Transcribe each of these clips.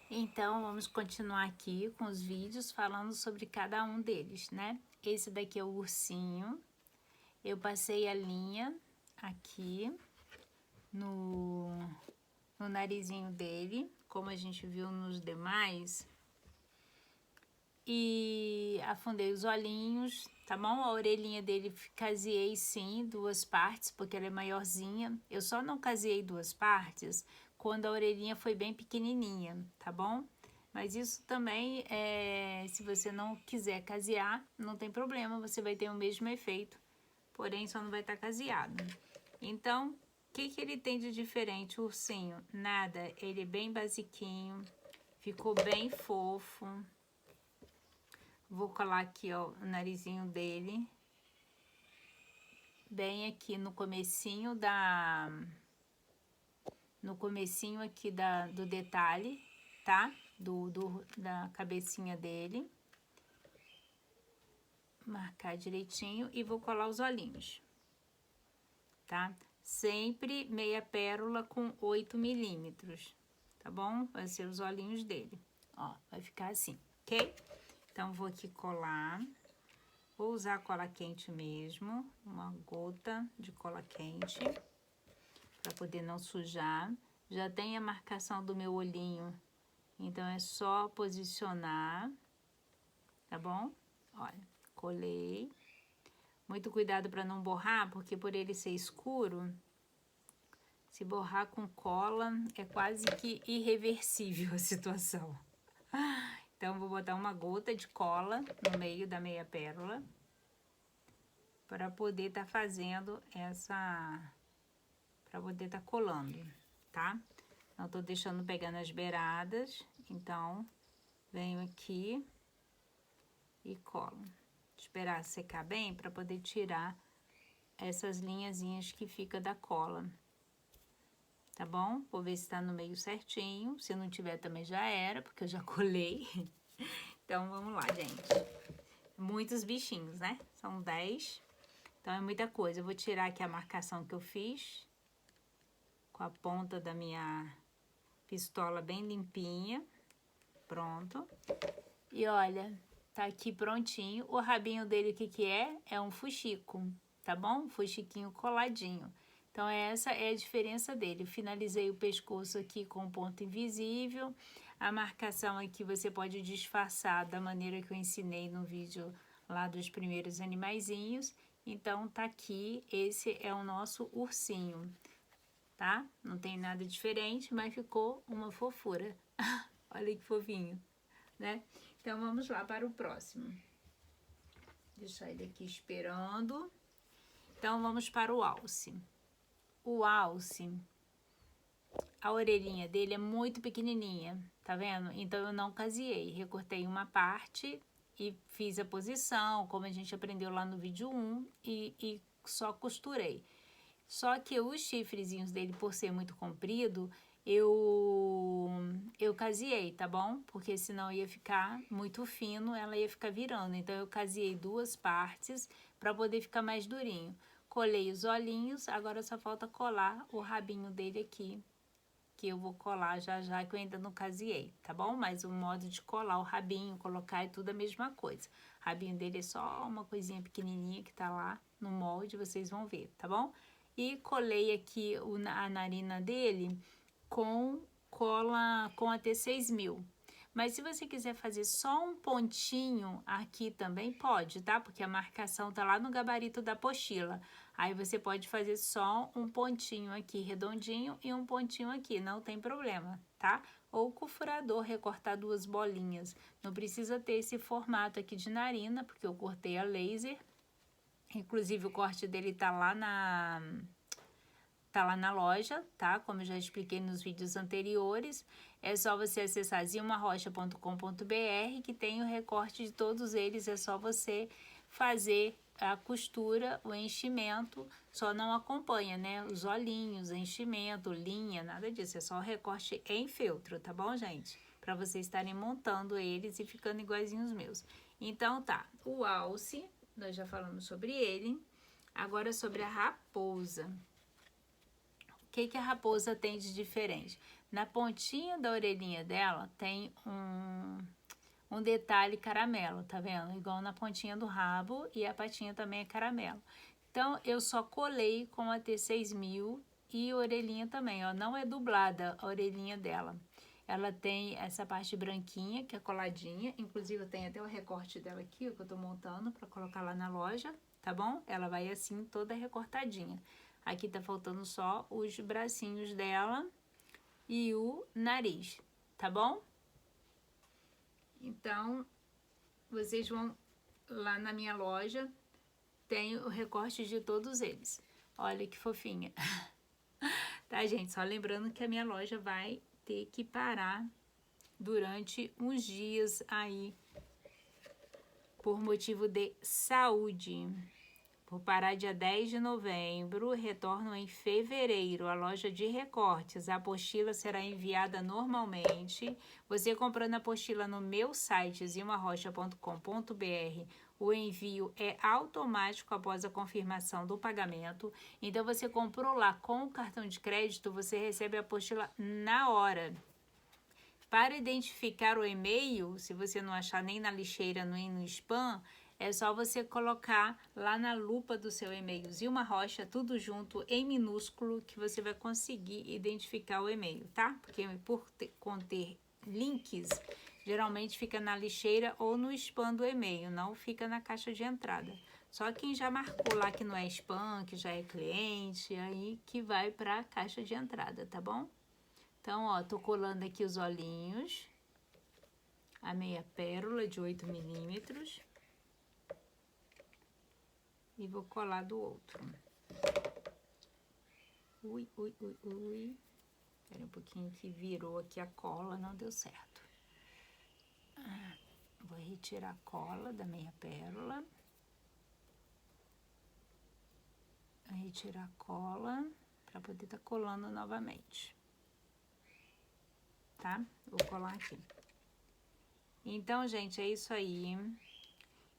Então, vamos continuar aqui com os vídeos falando sobre cada um deles, né? Esse daqui é o ursinho. Eu passei a linha aqui no narizinho dele, como a gente viu nos demais. E afundei os olhinhos, tá bom? A orelhinha dele caseei sim, duas partes, porque ela é maiorzinha. Eu só não caseei duas partes quando a orelhinha foi bem pequenininha, tá bom? Mas isso também, se você não quiser casear, não tem problema, você vai ter o mesmo efeito, porém só não vai estar caseado. Então, o que ele tem de diferente, o ursinho? Nada, ele é bem basiquinho, ficou bem fofo. Vou colar aqui, ó, o narizinho dele. Bem aqui no comecinho no comecinho aqui do detalhe, tá? Da cabecinha dele. Marcar direitinho e vou colar os olhinhos, tá? Sempre meia pérola com 8 milímetros, tá bom? Vai ser os olhinhos dele, ó, vai ficar assim, ok? Então, vou aqui colar. Vou usar cola quente mesmo, uma gota de cola quente, para poder não sujar. Já tem a marcação do meu olhinho, então é só posicionar, tá bom? Olha, colei. Muito cuidado para não borrar, porque por ele ser escuro, se borrar com cola, é quase que irreversível a situação. Então, vou botar uma gota de cola no meio da meia pérola, para poder estar fazendo para poder estar colando, tá? Não tô deixando pegar nas beiradas, então venho aqui e colo. Esperar secar bem para poder tirar essas linhazinhas que fica da cola, tá bom? Vou ver se tá no meio certinho, se não tiver também já era, porque eu já colei. Então, vamos lá, gente. Muitos bichinhos, né? São 10. Então, é muita coisa. Eu vou tirar aqui a marcação que eu fiz com a ponta da minha pistola bem limpinha. Pronto. E olha, tá aqui prontinho. O rabinho dele, o que que é? É um fuxico, tá bom? Um fuxiquinho coladinho. Então, essa é a diferença dele. Eu finalizei o pescoço aqui com ponto invisível. A marcação aqui você pode disfarçar da maneira que eu ensinei no vídeo lá dos primeiros animaizinhos. Então, tá aqui, esse é o nosso ursinho, tá? Não tem nada diferente, mas ficou uma fofura. Olha que fofinho, né? Então, vamos lá para o próximo. Deixar ele aqui esperando. Então, vamos para o alce. O alce, a orelhinha dele é muito pequenininha, tá vendo? Então, eu não caseei. Recortei uma parte e fiz a posição, como a gente aprendeu lá no vídeo 1, e só costurei. Só que os chifrezinhos dele, por ser muito comprido, eu caseei, tá bom? Porque senão ia ficar muito fino, ela ia ficar virando. Então, eu caseei duas partes para poder ficar mais durinho. Colei os olhinhos, agora só falta colar o rabinho dele aqui, que eu vou colar já já, que eu ainda não caseei, tá bom? Mas o modo de colar o rabinho, colocar é tudo a mesma coisa. O rabinho dele é só uma coisinha pequenininha que tá lá no molde, vocês vão ver, tá bom? E colei aqui a narina dele com cola com a T6000. Mas se você quiser fazer só um pontinho aqui também pode, tá? Porque a marcação tá lá no gabarito da apostila. Aí você pode fazer só um pontinho aqui redondinho e um pontinho aqui, não tem problema, tá? Ou com o furador recortar duas bolinhas. Não precisa ter esse formato aqui de narina, porque eu cortei a laser. Inclusive o corte dele tá lá na loja, tá? Como eu já expliquei nos vídeos anteriores. É só você acessar zilmarrocha.com.br que tem o recorte de todos eles. É só você fazer a costura, o enchimento, só não acompanha, né? Os olhinhos, enchimento, linha, nada disso. É só o recorte em feltro, tá bom, gente? Para vocês estarem montando eles e ficando iguaizinhos os meus. Então, tá. O alce, nós já falamos sobre ele. Agora, sobre a raposa. O que a raposa tem de diferente? Na pontinha da orelhinha dela tem um detalhe caramelo, tá vendo? Igual na pontinha do rabo, e a patinha também é caramelo. Então, eu só colei com a T6000 e a orelhinha também, ó. Não é dublada a orelhinha dela. Ela tem essa parte branquinha, que é coladinha. Inclusive, eu tenho até o recorte dela aqui, ó, que eu tô montando pra colocar lá na loja, tá bom? Ela vai assim, toda recortadinha. Aqui tá faltando só os bracinhos dela e o nariz, tá bom? Então, vocês vão lá na minha loja, tem o recorte de todos eles. Olha que fofinha. Tá, gente? Só lembrando que a minha loja vai ter que parar durante uns dias aí, por motivo de saúde. Vou parar dia 10 de novembro, retorno em fevereiro. A loja de recortes, a apostila será enviada normalmente. Você comprando a apostila no meu site, zilmarrocha.com.br, o envio é automático após a confirmação do pagamento. Então, você comprou lá com o cartão de crédito, você recebe a apostila na hora. Para identificar o e-mail, se você não achar nem na lixeira nem no spam, é só você colocar lá na lupa do seu e-mail Zilma Rocha, tudo junto em minúsculo, que você vai conseguir identificar o e-mail, tá? Porque por conter links, geralmente fica na lixeira ou no spam do e-mail, não fica na caixa de entrada. Só quem já marcou lá que não é spam, que já é cliente, aí que vai para a caixa de entrada, tá bom? Então, ó, tô colando aqui os olhinhos, a meia pérola de 8 milímetros. E vou colar do outro. Ui. Espera um pouquinho que virou aqui a cola, não deu certo. Vou retirar a cola da meia pérola. Vou retirar a cola para poder estar colando novamente. Tá? Vou colar aqui. Então, gente, é isso aí.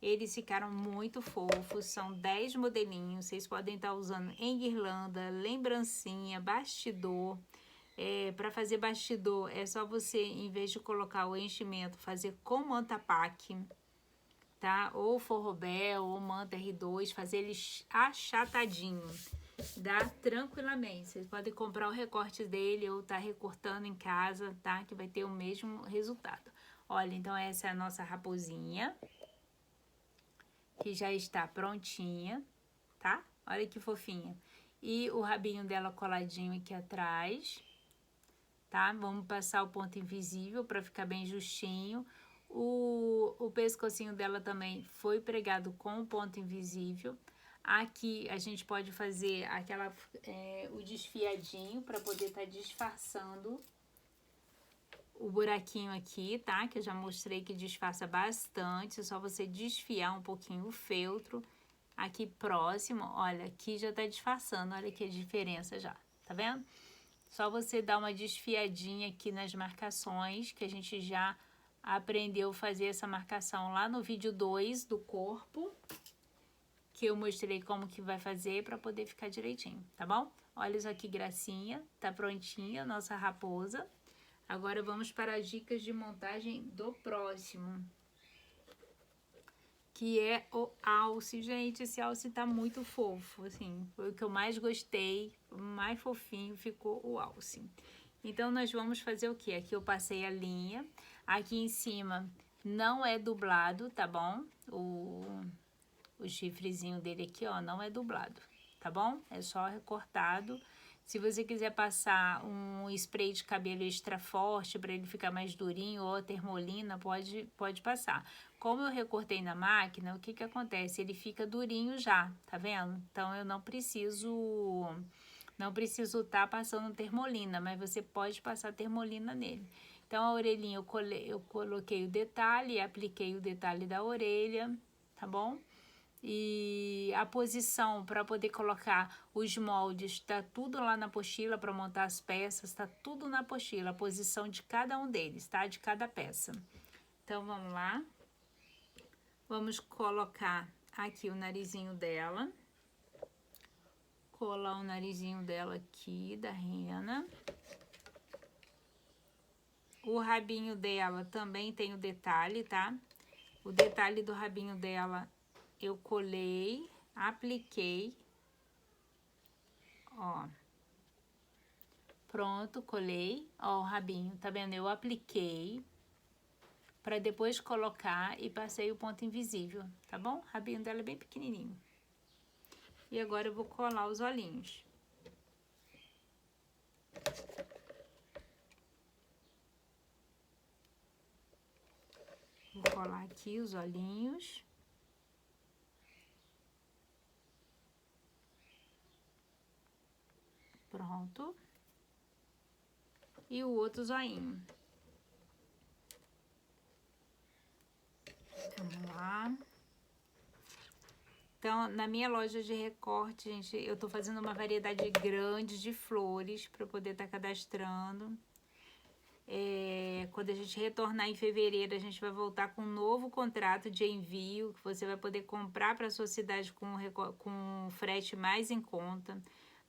Eles ficaram muito fofos, são 10 modelinhos, vocês podem estar usando em guirlanda, lembrancinha, bastidor. Para fazer bastidor, é só você, em vez de colocar o enchimento, fazer com manta pack, tá? Ou forrobel, ou manta R2, fazer eles achatadinho. Dá tranquilamente. Vocês podem comprar o recorte dele ou tá recortando em casa, tá? Que vai ter o mesmo resultado. Olha, então essa é a nossa raposinha, que já está prontinha, tá? Olha que fofinha. E o rabinho dela coladinho aqui atrás, tá? Vamos passar o ponto invisível para ficar bem justinho. O pescocinho dela também foi pregado com o ponto invisível. Aqui a gente pode fazer o desfiadinho para poder estar disfarçando o buraquinho aqui, tá? Que eu já mostrei que disfarça bastante. É só você desfiar um pouquinho o feltro. Aqui próximo, olha, aqui já tá disfarçando. Olha aqui a diferença já, tá vendo? Só você dar uma desfiadinha aqui nas marcações, que a gente já aprendeu a fazer essa marcação lá no vídeo 2 do corpo, que eu mostrei como que vai fazer para poder ficar direitinho, tá bom? Olha isso aqui, gracinha, tá prontinha a nossa raposa. Agora vamos para as dicas de montagem do próximo, que é o alce. Gente, esse alce tá muito fofo, assim, foi o que eu mais gostei, o mais fofinho ficou o alce. Então, nós vamos fazer o quê? Aqui eu passei a linha, aqui em cima não é dublado, tá bom? O chifrezinho dele aqui, ó, não é dublado, tá bom? É só recortado. Se você quiser passar um spray de cabelo extra forte para ele ficar mais durinho, ou a termolina, pode passar. Como eu recortei na máquina, o que acontece? Ele fica durinho já, tá vendo? Então, eu não preciso estar passando termolina, mas você pode passar termolina nele. Então, a orelhinha eu coloquei o detalhe, apliquei o detalhe da orelha, tá bom? E a posição para poder colocar os moldes, tá tudo lá na apostila para montar as peças, tá tudo na apostila, a posição de cada um deles, tá? De cada peça. Então, vamos lá. Vamos colocar aqui o narizinho dela. Colar o narizinho dela aqui, da rena. O rabinho dela também tem o detalhe, tá? O detalhe do rabinho dela eu colei, apliquei, ó. Pronto, colei, ó o rabinho, tá vendo? Eu apliquei pra depois colocar e passei o ponto invisível, tá bom? O rabinho dela é bem pequenininho. E agora eu vou colar os olhinhos. Vou colar aqui os olhinhos. Pronto. E o outro zoinho. Vamos lá. Então, na minha loja de recorte, gente, eu tô fazendo uma variedade grande de flores para poder estar cadastrando. Quando a gente retornar em fevereiro, a gente vai voltar com um novo contrato de envio, que você vai poder comprar para a sua cidade com frete mais em conta.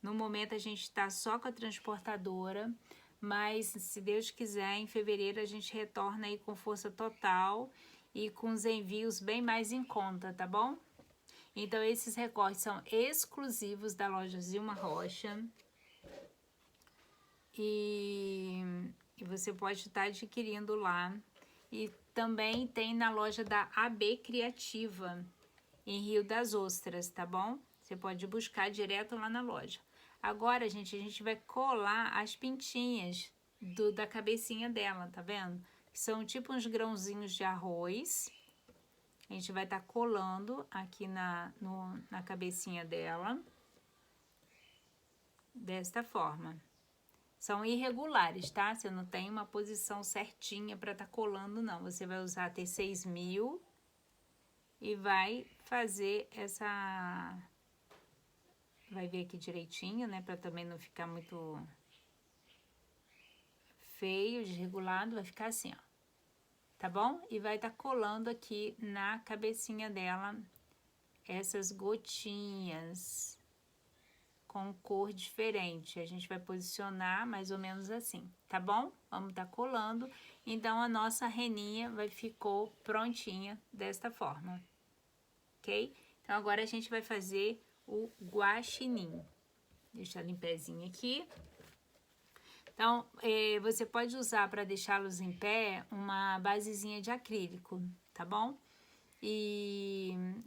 No momento, a gente está só com a transportadora, mas se Deus quiser, em fevereiro a gente retorna aí com força total e com os envios bem mais em conta, tá bom? Então, esses recortes são exclusivos da loja Zilma Rocha. E você pode estar adquirindo lá. E também tem na loja da AB Criativa, em Rio das Ostras, tá bom? Você pode buscar direto lá na loja. Agora, gente, a gente vai colar as pintinhas da cabecinha dela, tá vendo? São tipo uns grãozinhos de arroz. A gente vai estar colando aqui na cabecinha dela. Desta forma. São irregulares, tá? Você não tem uma posição certinha para estar colando, não. Você vai usar T6000 e vai fazer essa... Vai ver aqui direitinho, né? Para também não ficar muito feio, desregulado. Vai ficar assim, ó. Tá bom? E vai estar colando aqui na cabecinha dela essas gotinhas com cor diferente. A gente vai posicionar mais ou menos assim, tá bom? Vamos estar colando. Então, a nossa reninha ficou prontinha desta forma, ok? Então, agora a gente vai fazer o guaxinim. Deixa ela em pezinho aqui. Então, você pode usar para deixá-los em pé uma basezinha de acrílico, tá bom?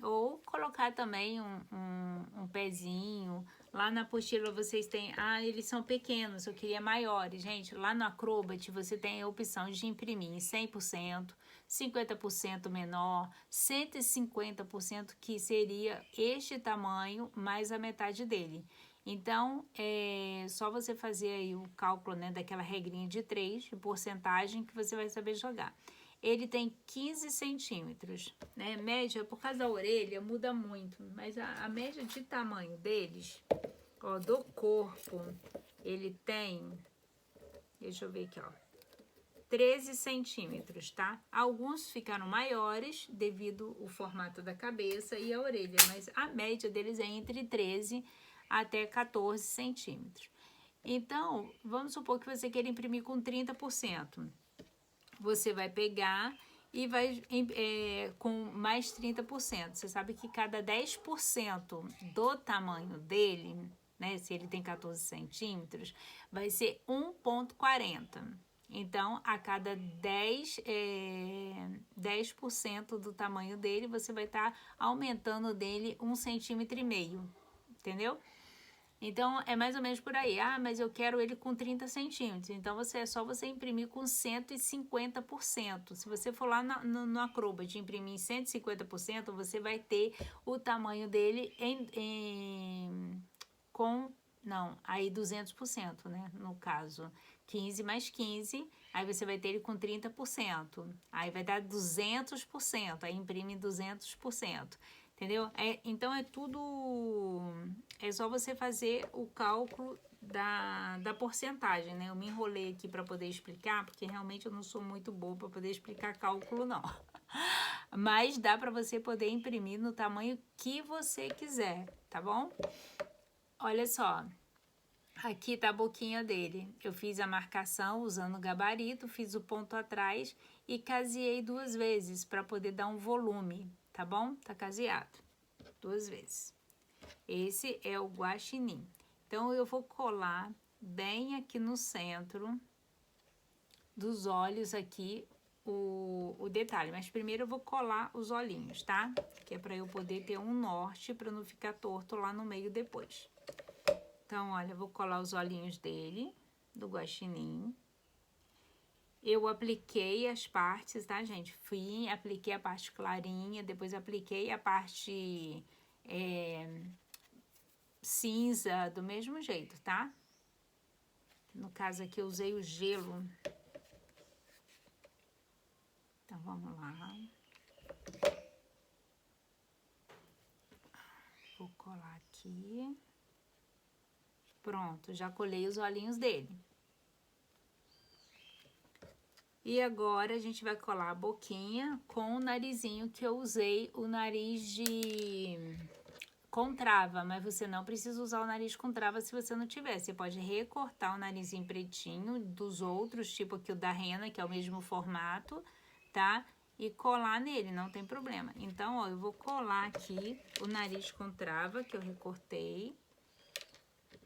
Ou colocar também um pezinho. Lá na apostila vocês têm... Ah, eles são pequenos, eu queria maiores. Gente, lá no Acrobat você tem a opção de imprimir em 100%, 50% menor, 150%, que seria este tamanho mais a metade dele. Então, é só você fazer aí o cálculo, né, daquela regrinha de 3, de porcentagem, que você vai saber jogar. Ele tem 15 centímetros, né? Média, por causa da orelha, muda muito, mas a média de tamanho deles, ó, do corpo, ele tem, deixa eu ver aqui, ó, 13 centímetros, tá? Alguns ficaram maiores devido ao formato da cabeça e a orelha, mas a média deles é entre 13 até 14 centímetros. Então, vamos supor que você queira imprimir com 30%. Você vai pegar e vai com mais 30%. Você sabe que cada 10% do tamanho dele, né, se ele tem 14 centímetros, vai ser 1,40. Então, a cada 10% do tamanho dele, você vai estar aumentando dele 1,5 centímetro, entendeu? Então, é mais ou menos por aí. Ah, mas eu quero ele com 30 centímetros. Então, é só você imprimir com 150%. Se você for lá no Acrobat imprimir em 150%, você vai ter o tamanho dele aí 200%, né? No caso, 15 mais 15, aí você vai ter ele com 30%. Aí vai dar 200%, aí imprime 200%. Entendeu? Então, é só você fazer o cálculo da porcentagem, né? Eu me enrolei aqui para poder explicar, porque realmente eu não sou muito boa para poder explicar cálculo, não. Mas dá para você poder imprimir no tamanho que você quiser, tá bom? Olha só, Aqui tá a boquinha dele. Eu fiz a marcação usando o gabarito, fiz o ponto atrás e caseei 2 vezes para poder dar um volume, tá bom? Tá caseado 2 vezes. Esse é o guaxinim. Então, eu vou colar bem aqui no centro dos olhos aqui o detalhe. Mas primeiro eu vou colar os olhinhos, tá? Que é para eu poder ter um norte, para não ficar torto lá no meio depois. Então, olha, eu vou colar os olhinhos dele, do guaxinim. Eu apliquei as partes, tá, gente? Apliquei a parte clarinha, depois apliquei a parte cinza, do mesmo jeito, tá? No caso aqui, eu usei o gelo. Então, vamos lá. Vou colar aqui. Pronto, já colei os olhinhos dele. E agora, a gente vai colar a boquinha com o narizinho, que eu usei o nariz com trava, mas você não precisa usar o nariz com trava se você não tiver. Você pode recortar o narizinho pretinho dos outros, tipo aqui o da rena, que é o mesmo formato, tá? E colar nele, não tem problema. Então, ó, eu vou colar aqui o nariz com trava, que eu recortei.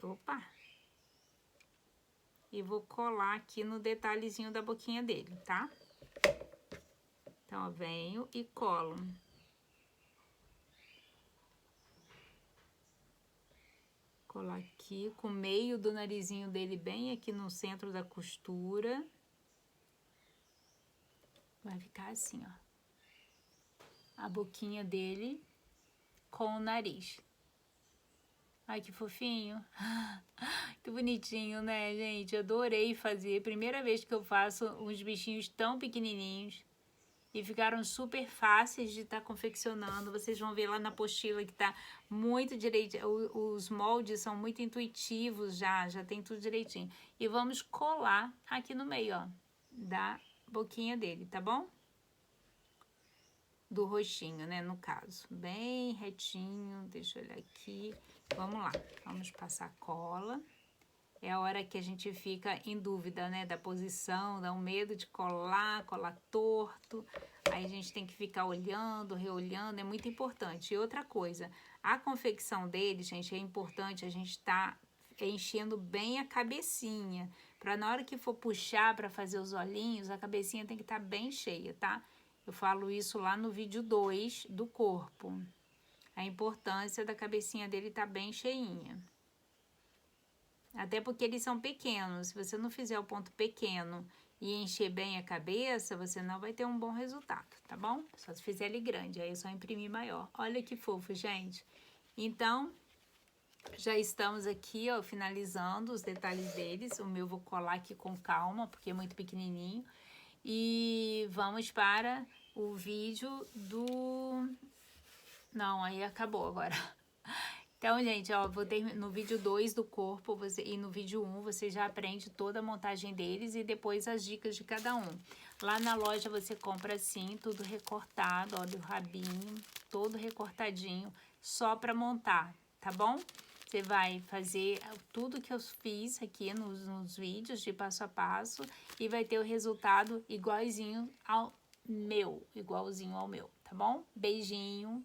Opa! E vou colar aqui no detalhezinho da boquinha dele, tá? Então, eu venho e colo. Colar aqui com o meio do narizinho dele bem aqui no centro da costura. Vai ficar assim, ó. A boquinha dele com o nariz. Ai, que fofinho. Que bonitinho, né, gente? Adorei fazer. Primeira vez que eu faço uns bichinhos tão pequenininhos. E ficaram super fáceis de estar confeccionando. Vocês vão ver lá na apostila que tá muito direitinho. Os moldes são muito intuitivos já tem tudo direitinho. E vamos colar aqui no meio, ó, da boquinha dele, tá bom? Do rostinho, né, no caso. Bem retinho, deixa eu olhar aqui. Vamos lá, vamos passar cola. É a hora que a gente fica em dúvida, né, da posição, dá um medo de colar torto. Aí a gente tem que ficar olhando, reolhando, é muito importante. E outra coisa, a confecção dele, gente, é importante a gente tá enchendo bem a cabecinha, para na hora que for puxar para fazer os olhinhos, a cabecinha tem que estar bem cheia, tá? Eu falo isso lá no vídeo 2 do corpo. A importância da cabecinha dele tá bem cheinha. Até porque eles são pequenos. Se você não fizer o ponto pequeno e encher bem a cabeça, você não vai ter um bom resultado, tá bom? Só se fizer ele grande, aí é só imprimir maior. Olha que fofo, gente. Então, já estamos aqui, ó, finalizando os detalhes deles. O meu vou colar aqui com calma, porque é muito pequenininho. E vamos para o vídeo do... Não, aí acabou agora. Então, gente, ó, vou ter no vídeo 2 do corpo e no vídeo 1 você já aprende toda a montagem deles e depois as dicas de cada um. Lá na loja você compra assim, tudo recortado, olha o rabinho, todo recortadinho, só para montar, tá bom? Você vai fazer tudo que eu fiz aqui nos vídeos de passo a passo e vai ter o resultado igualzinho ao meu, tá bom? Beijinho!